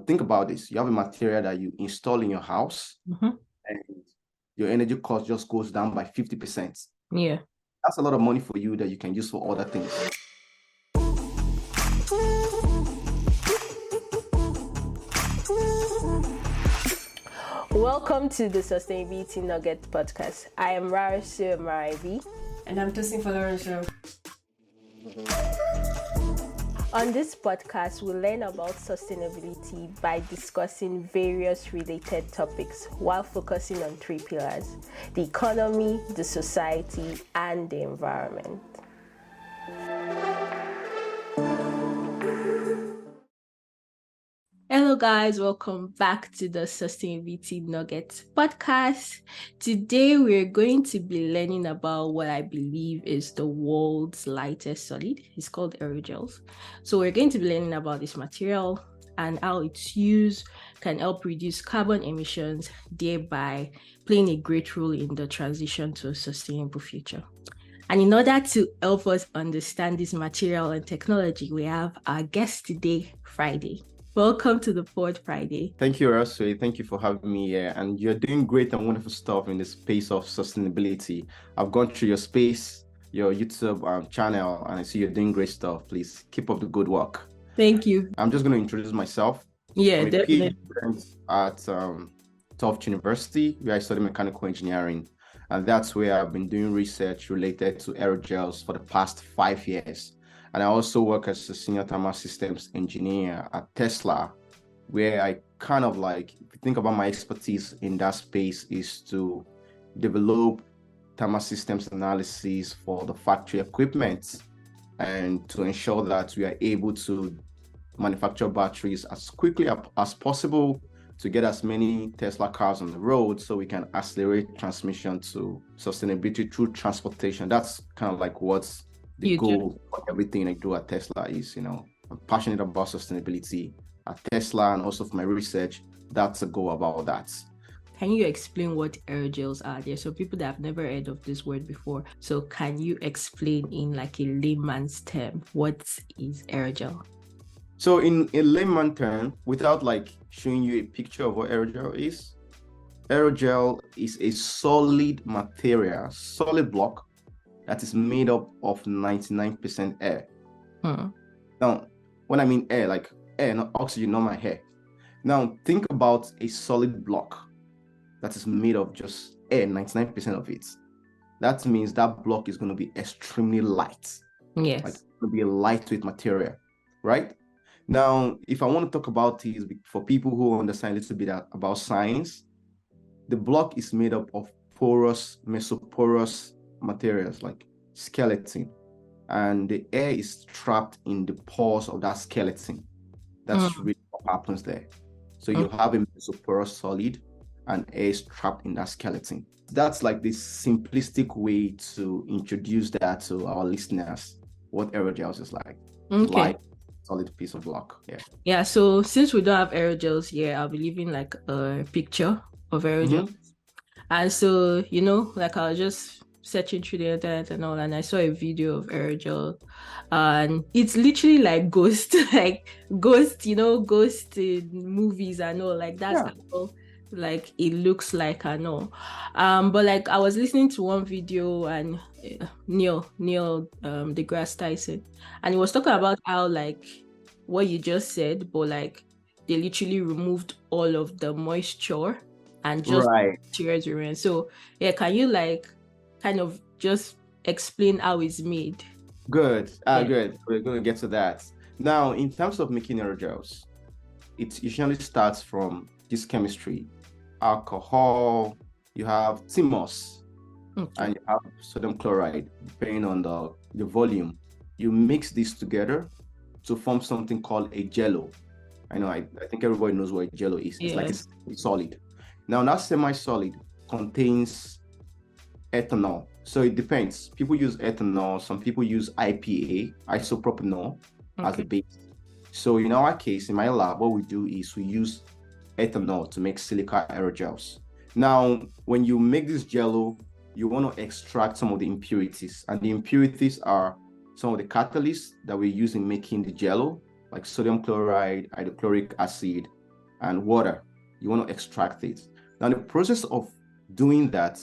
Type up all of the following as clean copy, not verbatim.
Think about this. You have a material that you install in your house, and your energy cost just goes down by 50%. Yeah. That's a lot of money for you that you can use for other things. Welcome to the Sustainability Nugget podcast. I am Rarasu Maraibi. And I'm Tosin Folorunsho. On this podcast, we learn about sustainability by discussing various related topics while focusing on three pillars: the economy, the society, and the environment. Hello guys, welcome back to the Sustainability Nuggets podcast. Today we're going to be learning about what I believe is the world's lightest solid. It's called aerogels. So we're going to be learning about this material and how its use can help reduce carbon emissions, thereby playing a great role in the transition to a sustainable future. And in order to help us understand this material and technology, we have our guest today, Friday. Welcome to the pod, Friday. Thank you, Raswe. Thank you for having me here. And you're doing great and wonderful stuff in the space of sustainability. I've gone through your space, your YouTube channel, and I see you're doing great stuff. Please keep up the good work. Thank you. I'm just going to introduce myself. Yeah, I'm a definitely. PhD at Tufts University, where I study mechanical engineering. And that's where I've been doing research related to aerogels for the past 5 years. And I also work as a senior thermal systems engineer at Tesla, where I kind of if you think about my expertise in that space is to develop thermal systems analysis for the factory equipment and to ensure that we are able to manufacture batteries as quickly as possible to get as many Tesla cars on the road so we can accelerate transmission to sustainability through transportation. That's kind of what's the goal for everything I do at Tesla is, I'm passionate about sustainability at Tesla, and also for my research, that's a goal about that. Can you explain what aerogels are? There's some people that have never heard of this word before. So can you explain in a layman's term, what is aerogel? So in a layman term, without showing you a picture of what aerogel is a solid material, solid block that is made up of 99% air. Now, when I mean air, air, not oxygen, not my hair. Now, think about a solid block that is made of just air, 99% of it. That means that block is going to be extremely light. Yes. It's going to be a lightweight material, right? Now, if I want to talk about this for people who understand a little bit about science, the block is made up of porous, mesoporous materials like skeleton, and the air is trapped in the pores of that skeleton. That's really what happens there. So you have a mesoporous solid and air is trapped in that skeleton. That's this simplistic way to introduce that to our listeners, what aerogels is like. Okay. Light, solid piece of block. Yeah, so since we don't have aerogels here, I'll be leaving a picture of aerogels. And so, I was just searching through the internet and all, and I saw a video of aerogel, and it's literally like ghost, ghost in movies and all, that's how it looks like, I know. But I was listening to one video, and Neil deGrasse Tyson, and he was talking about how what you just said, but they literally removed all of the moisture and just materials remain. So yeah, can you kind of just explain how it's made? Good. Good. We're going to get to that. Now, in terms of making aerogels, it usually starts from this chemistry. Alcohol, you have TMOS, and you have sodium chloride, depending on the volume. You mix these together to form something called a jello. I think everybody knows what a jello is. It's it's solid. Now, that semi-solid contains ethanol. So it depends. People use ethanol. Some people use IPA, isopropanol, as a base. So in our case, in my lab, what we do is we use ethanol to make silica aerogels. Now, when you make this jello, you want to extract some of the impurities. And the impurities are some of the catalysts that we use in making the jello, like sodium chloride, hydrochloric acid, and water. You want to extract it. Now, the process of doing that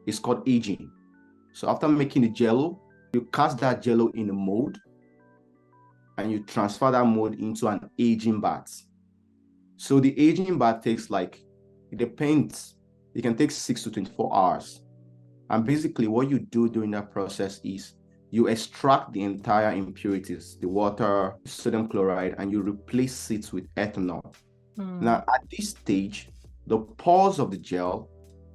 is called aging. So after making the jello, you cast that jello in a mold and you transfer that mold into an aging bath. So the aging bath takes it depends. It can take 6 to 24 hours. And basically what you do during that process is you extract the entire impurities, the water, sodium chloride, and you replace it with ethanol. Now, at this stage, the pores of the gel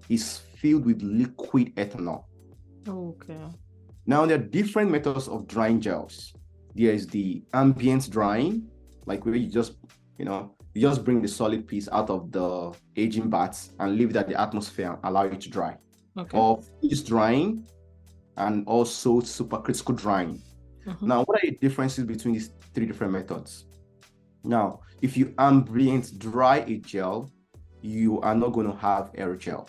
is filled with liquid ethanol. Okay. Now, there are different methods of drying gels. There is the ambient drying, like where you just bring the solid piece out of the aging baths and leave it at the atmosphere and allow it to dry. Okay. Or freeze drying and also supercritical drying. Now, what are the differences between these three different methods? Now, if you ambient dry a gel, you are not going to have aerogel.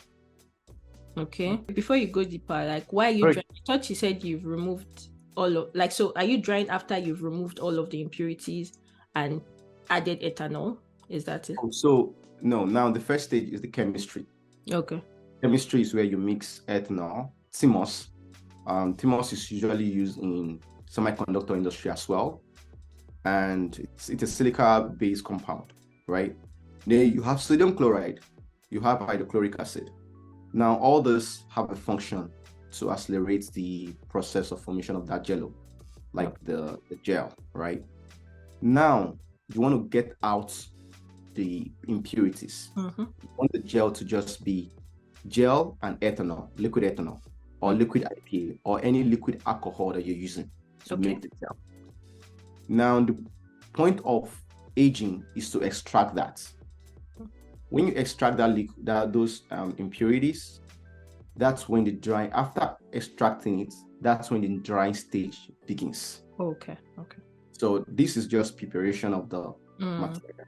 Okay. Before you go deeper, why are you drying? I thought you said you've removed all of, so are you drying after you've removed all of the impurities and added ethanol? Is that it? So, no, now the first stage is the chemistry. Okay. Chemistry is where you mix ethanol, TMOS. TMOS is usually used in semiconductor industry as well. And it's a silica-based compound, right? Then you have sodium chloride, you have hydrochloric acid. Now, all this have a function to accelerate the process of formation of that jello, like the gel, right? Now, you want to get out the impurities. You want the gel to just be gel and ethanol, liquid ethanol, or liquid IPA, or any liquid alcohol that you're using to make the gel. Now, the point of aging is to extract that. When you extract those impurities, that's when the drying, after extracting it, that's when the drying stage begins. Okay. So this is just preparation of the material.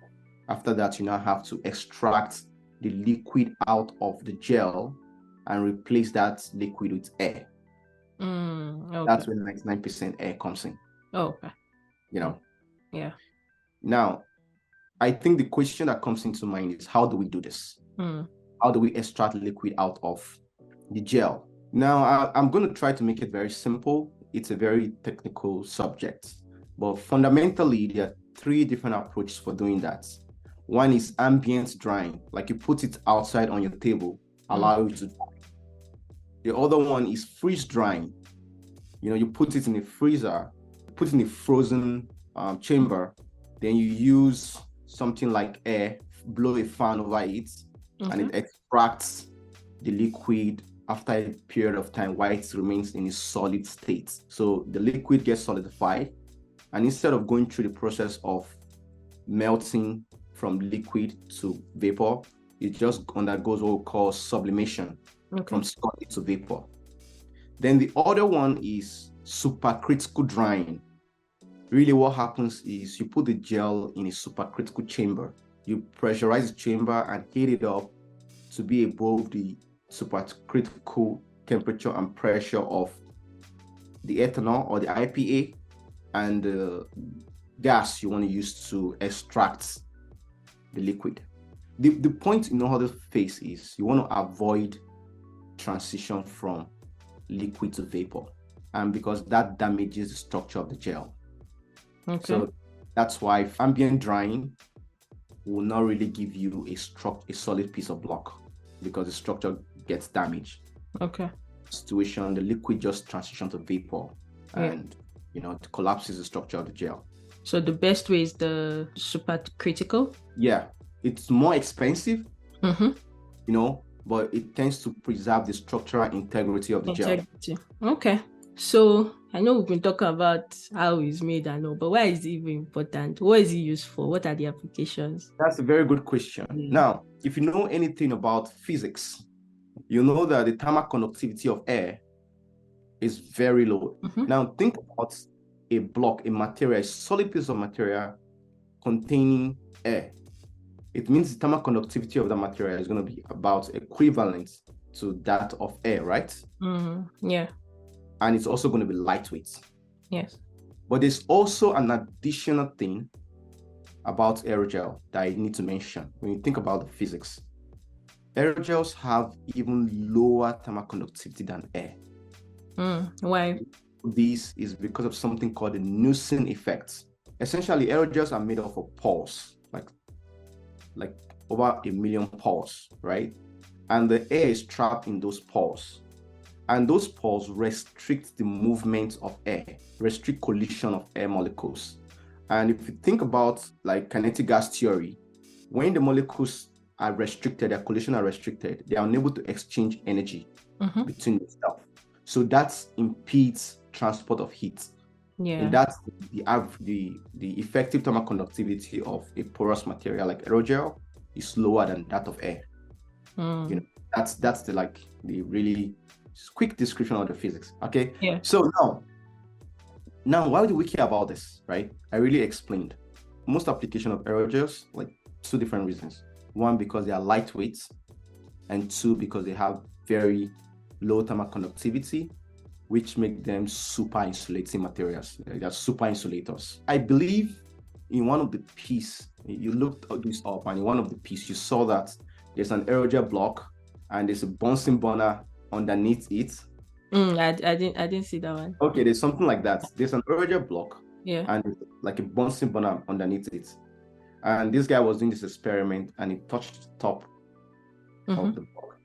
After that, you now have to extract the liquid out of the gel and replace that liquid with air. Okay. That's when 99% air comes in. Okay. Yeah. Now, I think the question that comes into mind is, how do we do this? How do we extract liquid out of the gel? Now, I'm going to try to make it very simple. It's a very technical subject, but fundamentally, there are 3 different approaches for doing that. One is ambient drying, like you put it outside on your table, allow it to dry. The other one is freeze drying. You put it in a freezer, put it in a frozen chamber, then you use something like air, blow a fan over it, and it extracts the liquid after a period of time while it remains in a solid state. So the liquid gets solidified, and instead of going through the process of melting from liquid to vapor, it just undergoes what we call sublimation, from solid to vapor. Then the other one is supercritical drying. Really what happens is you put the gel in a supercritical chamber. You pressurize the chamber and heat it up to be above the supercritical temperature and pressure of the ethanol or the IPA and the gas you want to use to extract the liquid. The point in all this phase is you want to avoid transition from liquid to vapor, and because that damages the structure of the gel. So that's why ambient drying will not really give you a solid piece of block, because the structure gets damaged. Situation, the liquid just transitions to vapor, and it collapses the structure of the gel. So the best way is the supercritical? Yeah, it's more expensive, but it tends to preserve the structural integrity of the gel. Okay. So I know we've been talking about how it's made and all, but why is it even important? What is it used for? What are the applications? That's a very good question. Now, if you know anything about physics, you know that the thermal conductivity of air is very low. Now, think about a block, a material, a solid piece of material containing air. It means the thermal conductivity of the material is going to be about equivalent to that of air, right? Yeah. And it's also going to be lightweight. Yes. But there's also an additional thing about aerogel that I need to mention. When you think about the physics, aerogels have even lower thermal conductivity than air. Why? This is because of something called the Newton effect. Essentially, aerogels are made up of pores, like over 1 million pores, right? And the air is trapped in those pores. And those pores restrict the movement of air, restrict collision of air molecules. And if you think about like kinetic gas theory, when the molecules are restricted, their collision are restricted, they are unable to exchange energy between themselves. So that impedes transport of heat. Yeah. And that's the effective thermal conductivity of a porous material like aerogel is lower than that of air. You know, that's the really quick description of the physics. Okay. Yeah. So now why do we care about this, right? I really explained. Most application of aerogels, like 2 different reasons. 1, because they are lightweight, and 2, because they have very low thermal conductivity, which make them super insulating materials. They are super insulators. I believe in one of the piece, you looked this up, and in one of the piece, you saw that there's an aerogel block and there's a Bunsen burner underneath it. I didn't see that one. Okay, there's something like that. There's an aerogel block, Yeah, and like a Bunsen burner underneath it. And this guy was doing this experiment, and he touched the top of the block,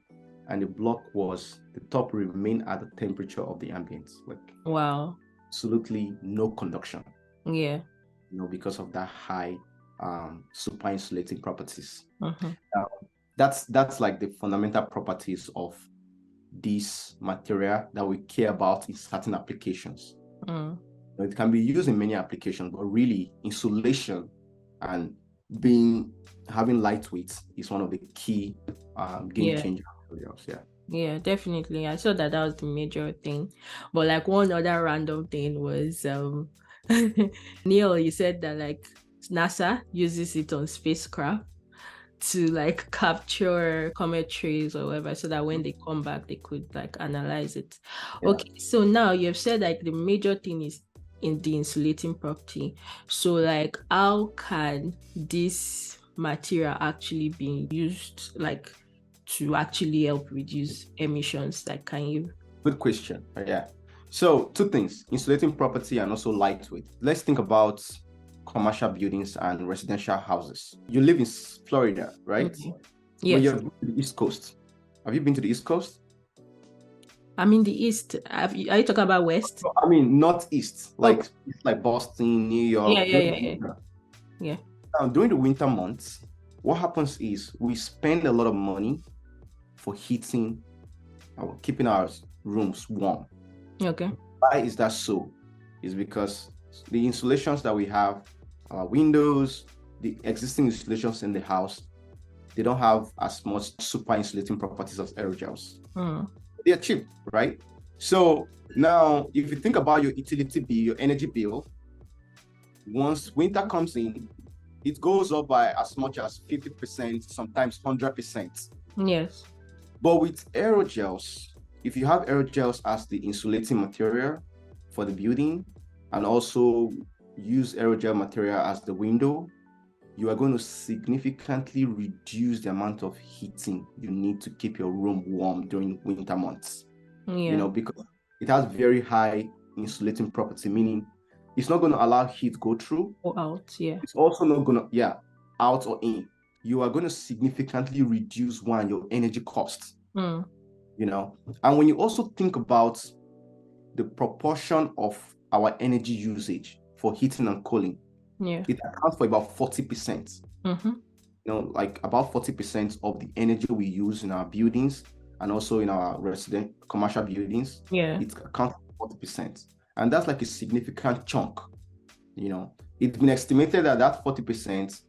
and the top remained at the temperature of the ambient. Like, wow, absolutely no conduction. Yeah. Because of that high super insulating properties. That's like the fundamental properties of this material that we care about in certain applications. It can be used in many applications, but really insulation and having lightweight is one of the key game changer materials. Yeah, definitely. I saw that was the major thing. But like one other random thing was Neil, you said that like NASA uses it on spacecraft to like capture comet trails or whatever, so that when they come back they could like analyze it. Okay, so now you've said like the major thing is in the insulating property. So like how can this material actually be used like to actually help reduce emissions? Like, can you? Good question. So 2 things: insulating property and also lightweight. Let's think about commercial buildings and residential houses. You live in Florida, right? Yes. But you're going to the East Coast. Have you been to the East Coast? I'm in the East. Are you talking about West? I mean, Northeast, like Boston, New York. Yeah. Now, during the winter months, what happens is we spend a lot of money for heating, keeping our rooms warm. Okay. Why is that so? It's because the insulations that we have, our windows, the existing insulations in the house, they don't have as much super insulating properties as aerogels. They are cheap, right? So now, if you think about your utility bill, your energy bill, once winter comes in, it goes up by as much as 50%, sometimes 100%. Yes. But with aerogels, if you have aerogels as the insulating material for the building, and also use aerogel material as the window, you are going to significantly reduce the amount of heating you need to keep your room warm during winter months. Because it has very high insulating property, meaning it's not going to allow heat go through or out. Yeah. It's also not going to, out or in. You are going to significantly reduce your energy costs. And when you also think about the proportion of our energy usage for heating and cooling, it accounts for about 40%. Like about 40% of the energy we use in our buildings and also in our commercial buildings. It accounts for 40%. And that's like a significant chunk. It's been estimated that 40%,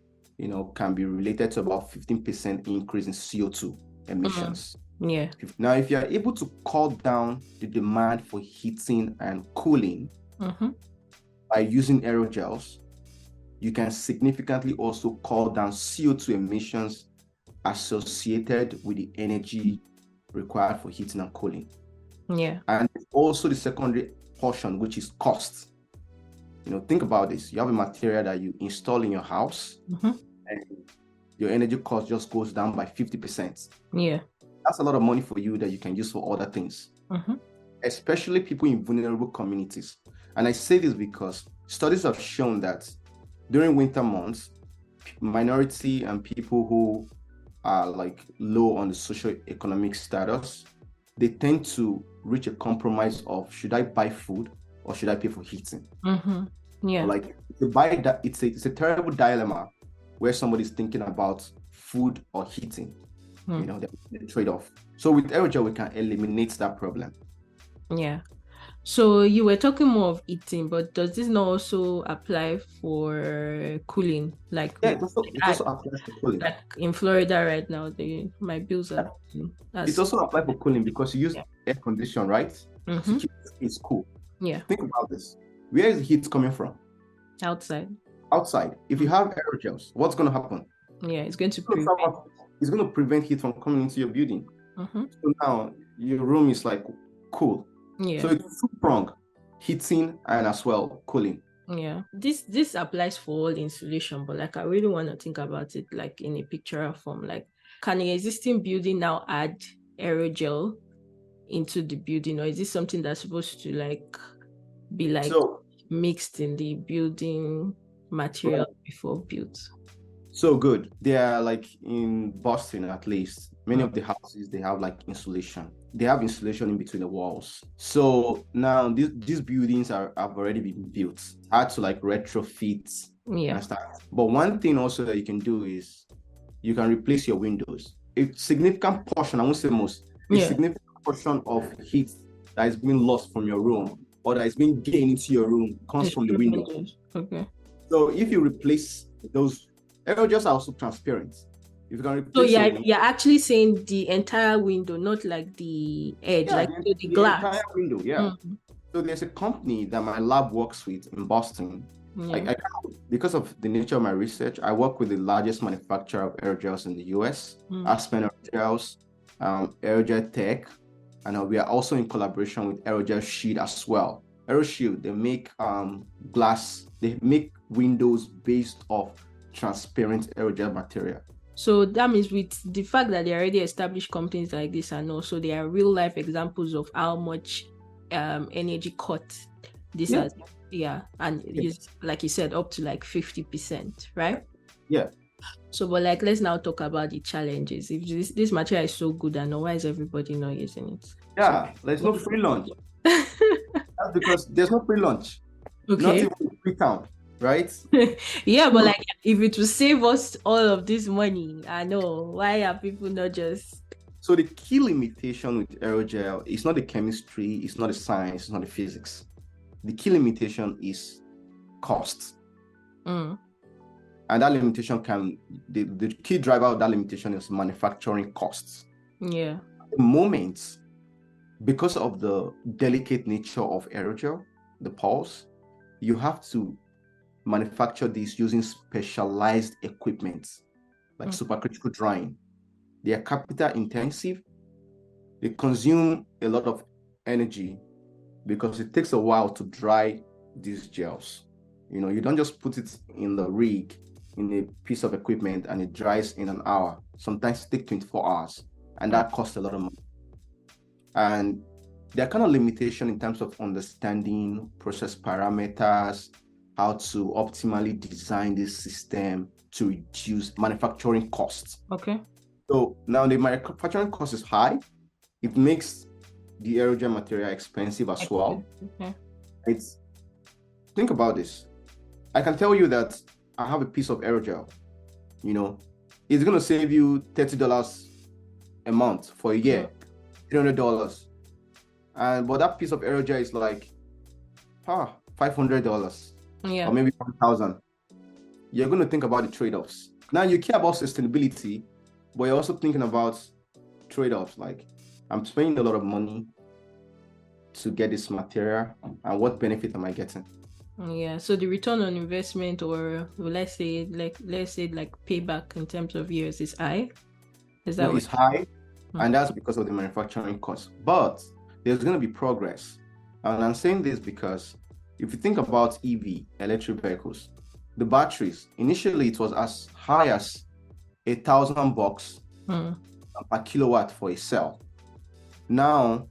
can be related to about 15% increase in CO2 emissions. Now, if you are able to cut down the demand for heating and cooling by using aerogels, you can significantly also cut down CO2 emissions associated with the energy required for heating and cooling. And also the secondary portion, which is cost. Think about this. You have a material that you install in your house, and your energy cost just goes down by 50%. Yeah. That's a lot of money for you that you can use for other things, especially people in vulnerable communities. And I say this because studies have shown that during winter months, minority and people who are like low on the socio-economic status, they tend to reach a compromise of, should I buy food or should I pay for heating? Yeah. Like to buy that, it's a terrible dilemma where somebody's thinking about food or heating. The trade-off. So with aerogel, we can eliminate that problem. Yeah. So you were talking more of heating, but does this not also apply for cooling? Like it also applies for cooling. Like in Florida right now, my bills are. It also applies for cooling because you use air condition, right? To keep it cool. Yeah. Think about this. Where is the heat coming from? Outside. If you have aerogels, what's going to happen? Yeah, it's going to prevent heat from coming into your building. So now your room is like cool. Yeah. So it's two-pronged, heating and as well cooling. Yeah. This applies for all insulation, but like I really want to think about it like in a pictorial form. Like, can an existing building now add aerogel into the building, or is this something that's supposed to like be like mixed in the building material before built? So good. They are like in Boston, at least. Many of the houses, they have like insulation. They have insulation in between the walls. So now these buildings have already been built. Hard to like retrofit. Yeah. But one thing also that you can do is you can replace your windows. A significant portion, I won't say most, significant portion of heat that is being lost from your room or that is being gained into your room comes from the windows. Okay. So if you replace those, aerogels are also transparent. If you can replace you're actually saying the entire window, not like the edge, like the glass. Entire window, yeah. So there's a company that my lab works with in Boston. Because of the nature of my research, I work with the largest manufacturer of aerogels in the US, Aspen Aerogels, Aerogel Tech, and we are also in collaboration with Aerogel Shield as well. AeroShield, they make glass, they make windows based off transparent aerogel material. So that means with the fact that they already established companies like this, and also there are real life examples of how much energy cut this has. It's, like you said, up to like 50%, right? Yeah. So, but like, let's now talk about the challenges. If this material is so good, and why is everybody not using it? Yeah, there's no free lunch. That's because there's no free lunch. Okay. Not even free count, right? Yeah, but like, if it will save us all of this money, I know, why are people not just... So the key limitation with aerogel is not the chemistry, it's not the science, it's not the physics. The key limitation is cost. And that limitation the key driver of that limitation is manufacturing costs. Yeah. At the moment, because of the delicate nature of aerogel, the pulse, you have to manufacture these using specialized equipment like supercritical drying. They are capital intensive. They consume a lot of energy because it takes a while to dry these gels. You don't just put it in the rig in a piece of equipment and it dries in an hour. Sometimes it takes 24 hours, and that costs a lot of money. And there are kind of limitations in terms of understanding process parameters, how to optimally design this system to reduce manufacturing costs. Okay. So now the manufacturing cost is high. It makes the aerogel material expensive as well. Okay. Think about this. I can tell you that I have a piece of aerogel. It's going to save you $30 a month for a year, $300. But that piece of aerogel is like $500, or maybe $1,000. You're going to think about the trade-offs. Now you care about sustainability, but you're also thinking about trade-offs. Like, I'm spending a lot of money to get this material, and what benefit am I getting? Yeah, so the return on investment, or let's say payback in terms of years, is high. It's high, and that's because of the manufacturing cost. But there's going to be progress, and I'm saying this because if you think about EV, electric vehicles, the batteries, initially it was as high as $1,000 per kilowatt for a cell. Now,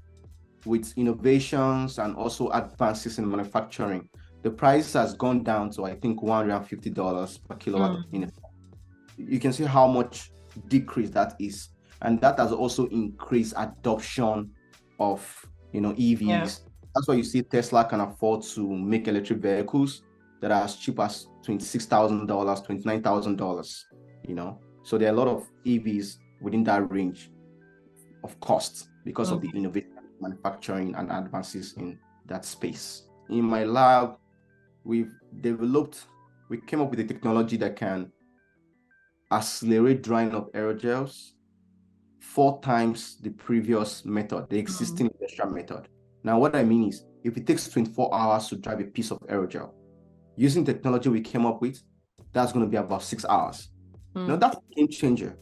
with innovations and also advances in manufacturing, the price has gone down to, I think, $150 per kilowatt. You can see how much decrease that is. And that has also increased adoption of, EVs. Yeah. That's why you see Tesla can afford to make electric vehicles that are as cheap as $26,000, $29,000, So there are a lot of EVs within that range of cost because of the innovation, manufacturing, and advances in that space. In my lab, we came up with a technology that can accelerate drying of aerogels 4 times the previous method, the existing industrial method. Now, what I mean is, if it takes 24 hours to dry a piece of aerogel, using technology we came up with, that's going to be about 6 hours. Now, that's a game changer.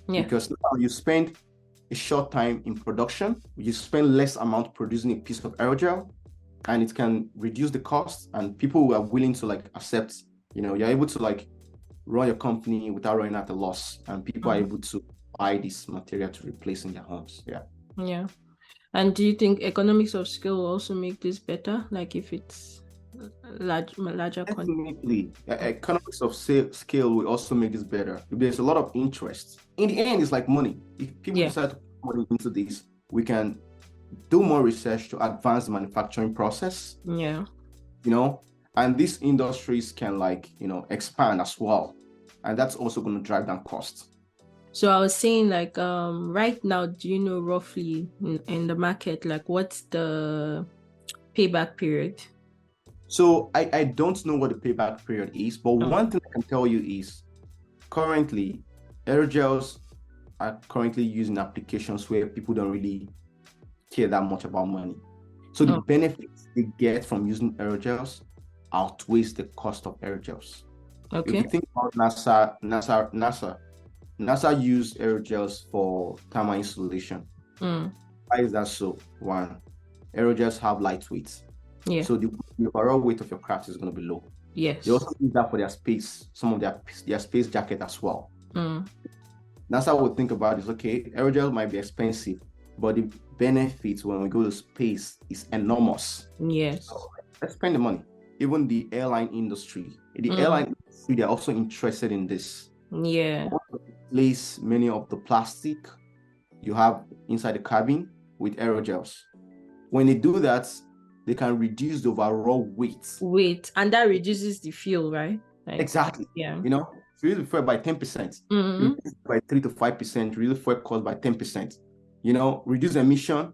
Yeah. Because now you spend a short time in production, you spend less amount producing a piece of aerogel, and it can reduce the cost, and people who are willing to accept, you're able to run your company without running at a loss, and people are able to buy this material to replace in their homes. Yeah. And do you think economics of scale will also make this better? Like if it's larger quantity? Economics of scale will also make this better. There's a lot of interest. In the end, it's like money. If people decide to put money into this, we can do more research to advance the manufacturing process. Yeah. And these industries can expand as well. And that's also going to drive down costs. So I was saying right now, do you know roughly in the market, what's the payback period? So I don't know what the payback period is, but one thing I can tell you is currently aerogels are currently used in applications where people don't really care that much about money. So the benefits they get from using aerogels outweighs the cost of aerogels. Okay. If you think about NASA used aerogels for thermal insulation. Why is that so? One, aerogels have lightweight. Yeah. So the overall weight of your craft is going to be low. Yes. They also use that for their space, some of their space jacket as well. NASA would think about is, okay, aerogel might be expensive, but the benefits when we go to space is enormous. Yes. So let's spend the money. Even the airline industry, they're also interested in this. Yeah. Replace many of the plastic you have inside the cabin with aerogels. When they do that, they can reduce the overall weight. And that reduces the fuel, right? Exactly. Yeah. Reduce the fuel by 10%, reduce by 3 to 5%, reduce fuel cost by 10%. Reduce emission,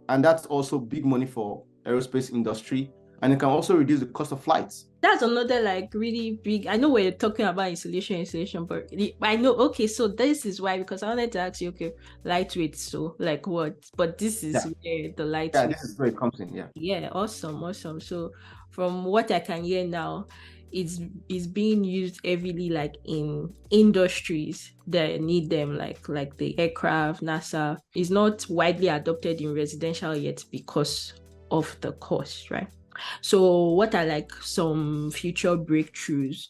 and that's also big money for aerospace industry. And it can also reduce the cost of flights. That's another really big. I know we're talking about insulation, but I know. Okay, so this is why, because I wanted to ask you, okay, lightweight. So what? But this is where the lightweight. Yeah, this is where it comes in. Yeah. Yeah, awesome. So from what I can hear now, it's being used heavily in industries that need them, like the aircraft. NASA is not widely adopted in residential yet because of the cost, right? So what are some future breakthroughs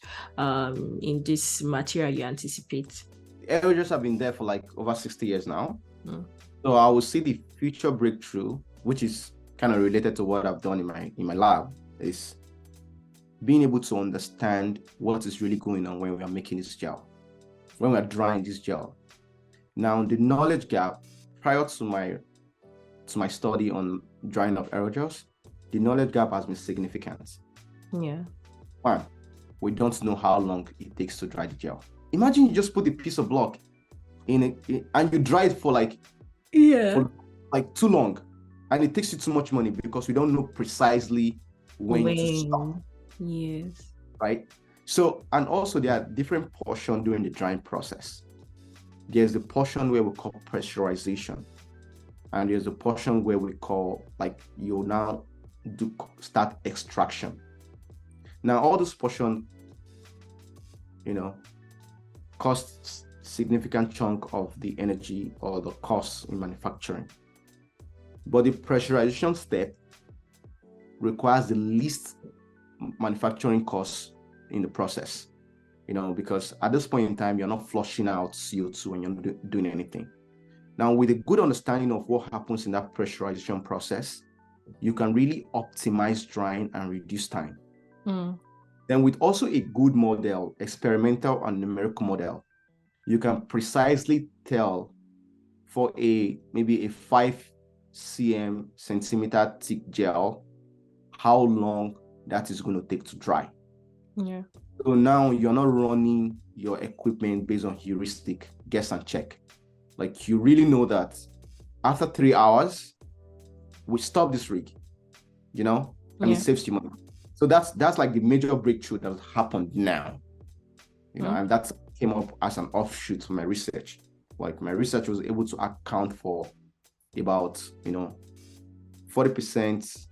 in this material you anticipate? Aerogels have been there for over 60 years now. So I will see the future breakthrough, which is kind of related to what I've done in my lab, is being able to understand what is really going on when we are making this gel, when we are drying this gel. Now, the knowledge gap prior to my study on drying of aerogels, the knowledge gap has been significant. Yeah. One, we don't know how long it takes to dry the gel. Imagine you just put a piece of block and you dry it for too long, and it takes you too much money because we don't know precisely when to stop. Yes. Right? So, and also there are different portions during the drying process. There's the portion where we call pressurization, and there's a portion where we call you now start extraction. Now all this portion costs significant chunk of the energy or the cost in manufacturing, but the pressurization step requires the least manufacturing costs in the process, because at this point in time, you're not flushing out CO2 when you're not doing anything. Now, with a good understanding of what happens in that pressurization process, you can really optimize drying and reduce time. Then with also a good model, experimental and numerical model, you can precisely tell for maybe a 5 centimeter thick gel, how long that is going to take to dry. Yeah. So now you're not running your equipment based on heuristic, guess and check. Like, you really know that after 3 hours, we stop this rig, and it saves you money. So that's like the major breakthrough that has happened now, and that came up as an offshoot from my research. Like, my research was able to account for about 40%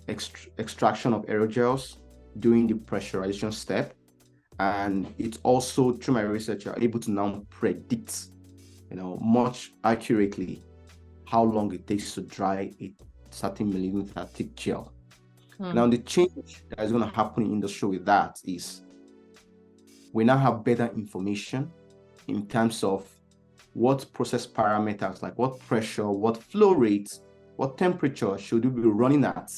extraction of aerogels during the pressurization step, and it's also, through my research, you're able to now predict much accurately how long it takes to dry a certain millimeter thick gel. Now, the change that is going to happen in the industry with that is we now have better information in terms of what process parameters, like what pressure, what flow rate, what temperature should we be running at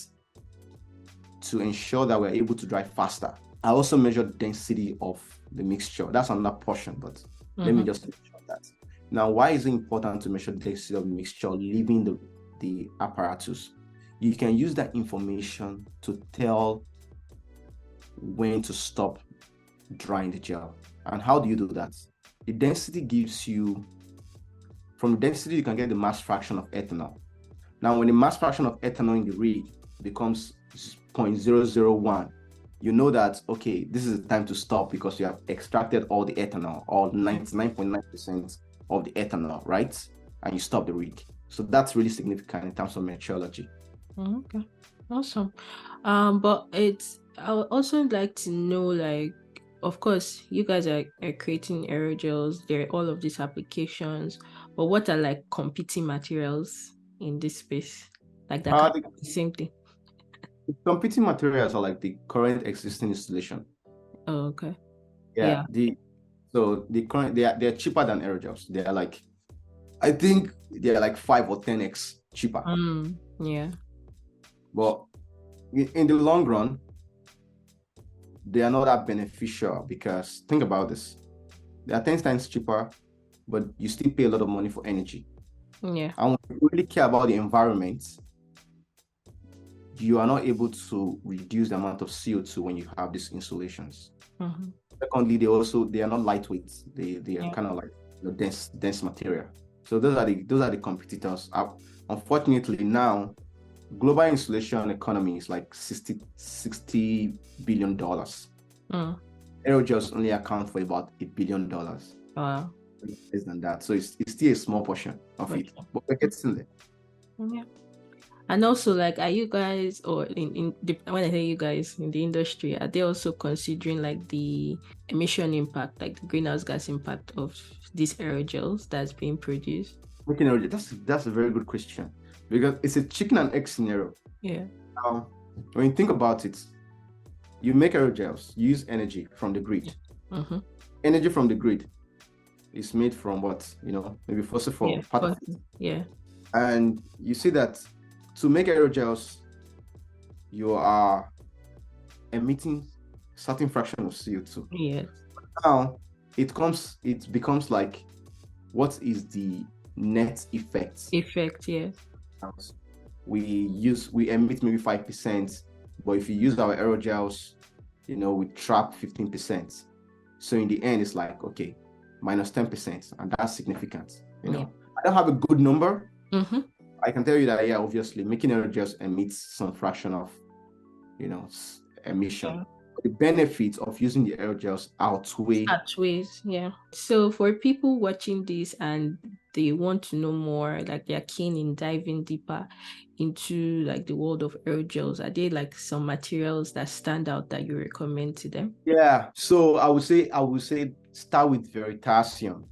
to ensure that we're able to dry faster. I also measure density of the mixture. That's another portion, but let me just mention that. Now, why is it important to measure the density of the mixture leaving the apparatus? You can use that information to tell when to stop drying the gel. And how do you do that? The density gives you, from the density, you can get the mass fraction of ethanol. Now, when the mass fraction of ethanol in the rig becomes 0.001, you know that, okay, this is the time to stop because you have extracted all the ethanol, all 99.9% of the ethanol, right? And you stop the rig. So that's really significant in terms of metrology. Okay, awesome. But I would also like to know, like, of course, you guys are creating aerogels. There are all of these applications, but what are like competing materials in this space? Like that the same thing. The competing materials are like the current existing installation. Oh, okay. Yeah. They're cheaper than aerogels. They are like, I think they're like 5 or 10x cheaper. Yeah. But in the long run, they are not that beneficial, because think about this. They are 10 times cheaper, but you still pay a lot of money for energy. Yeah. And when you really care about the environment, you are not able to reduce the amount of CO2 when you have these installations. Secondly, they are not lightweight. They are kind of like dense material. So those are the competitors. Unfortunately, now global insulation economy is like $60 billion. Aerogels only account for about $1 billion. Wow. Less than that. So it's still a small portion of it, but we're getting there. Yeah. And also, like, are you guys, or when I say you guys in the industry, are they also considering like the emission impact, like the greenhouse gas impact of these aerogels that's being produced? That's a very good question, because it's a chicken and egg scenario. Yeah. When you think about it, you make aerogels, you use energy from the grid. Energy from the grid is made from what? Maybe fossil fuel. Yeah. And you see that to make aerogels, you are emitting certain fraction of CO2. Yes. Now it becomes like, what is the net effect? Yes. We emit maybe 5%, but if you use our aerogels, we trap 15%. So in the end, it's like, okay, minus 10%, and that's significant. I don't have a good number. I can tell you that, yeah, obviously making aerogels emits some fraction of, emission. Yeah. The benefits of using the aerogels outweighs. Yeah. So for people watching this and they want to know more, like they're keen in diving deeper into like the world of aerogels, are there like some materials that stand out that you recommend to them? Yeah. So I would say start with Veritasium.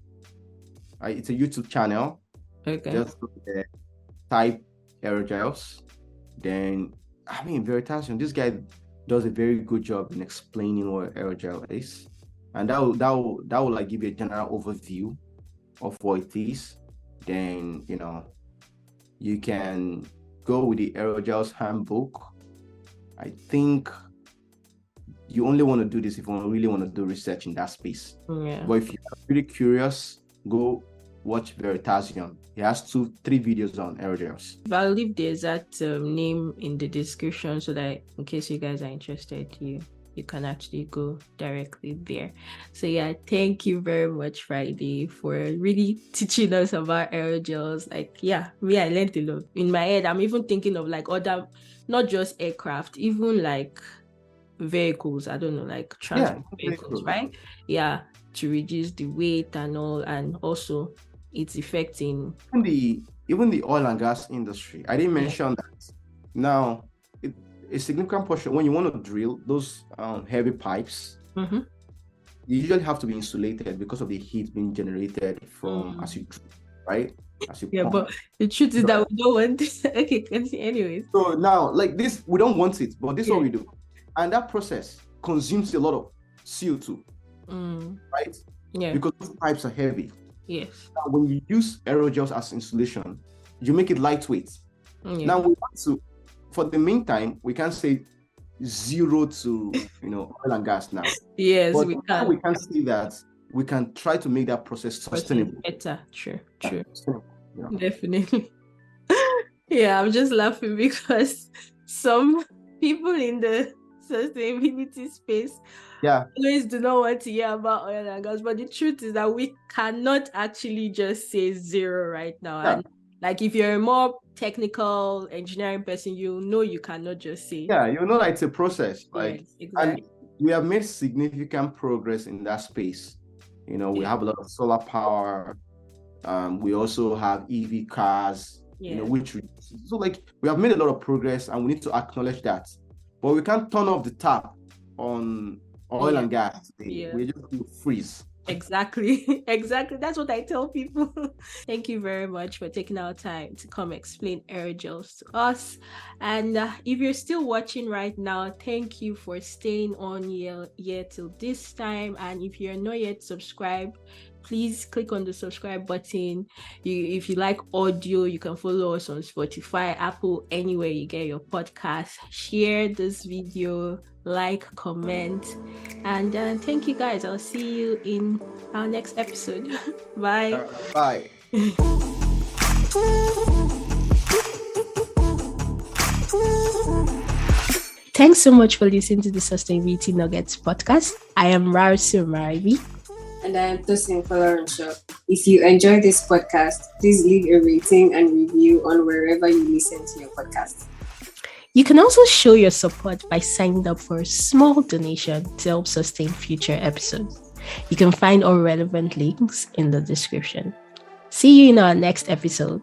It's a YouTube channel. Okay. Just type aerogels. Then, Veritasium, this guy does a very good job in explaining what aerogel is, and that will like give you a general overview of what it is. Then you can go with the Aerogels handbook. I think you only want to do this if you really want to do research in that space. Yeah. But if you're really curious, go watch Veritasium. He has 2-3 videos on aerogels. I'll leave the exact name in the description so that in case you guys are interested, you can actually go directly there. So yeah, thank you very much, Friday, for really teaching us about aerogels. Like, yeah, I learned a lot. In my head, I'm even thinking of like other, not just aircraft, even like vehicles, I don't know, like transport vehicles, right? Yeah, to reduce the weight and all, and also its effect in even the oil and gas industry. I didn't mention that. Now, a significant portion, when you want to drill those heavy pipes, you usually have to be insulated because of the heat being generated from as you drill, right? As you pump. But the truth is that we don't want this. Okay, anyways. So now, like this, we don't want it, but this is what we do. And that process consumes a lot of CO2, right? Yeah. Because those pipes are heavy. Yes. Now, when you use aerogels as insulation, you make it lightweight. Yeah. Now, we want to, for the meantime, we can say 0 to oil and gas now. Yes, but we can. We can see that we can try to make that process sustainable. Better. True. Yeah. Definitely. Yeah, I'm just laughing because some people in the sustainability space always do not want to hear about oil and gas, but the truth is that we cannot actually just say 0 right now. And like if you're a more technical engineering person, you cannot just say that it's a process. Like, yes, exactly. And we have made significant progress in that space. We have a lot of solar power. We also have EV cars, which so like we have made a lot of progress, and we need to acknowledge that. But we can't turn off the tap on oil and gas. We just freeze. Exactly. That's what I tell people. Thank you very much for taking our time to come explain aerogels to us. And if you're still watching right now, thank you for staying on here till this time. And if you're not yet subscribed, please click on the subscribe button. If you like audio, you can follow us on Spotify, Apple, anywhere you get your podcast. Share this video, like, comment, and thank you guys. I'll see you in our next episode. Bye. Bye. Thanks so much for listening to the Sustainability Nuggets podcast. I am Rarsu Maribi. And I am Tosin Abolorunke. If you enjoy this podcast, please leave a rating and review on wherever you listen to your podcast. You can also show your support by signing up for a small donation to help sustain future episodes. You can find all relevant links in the description. See you in our next episode.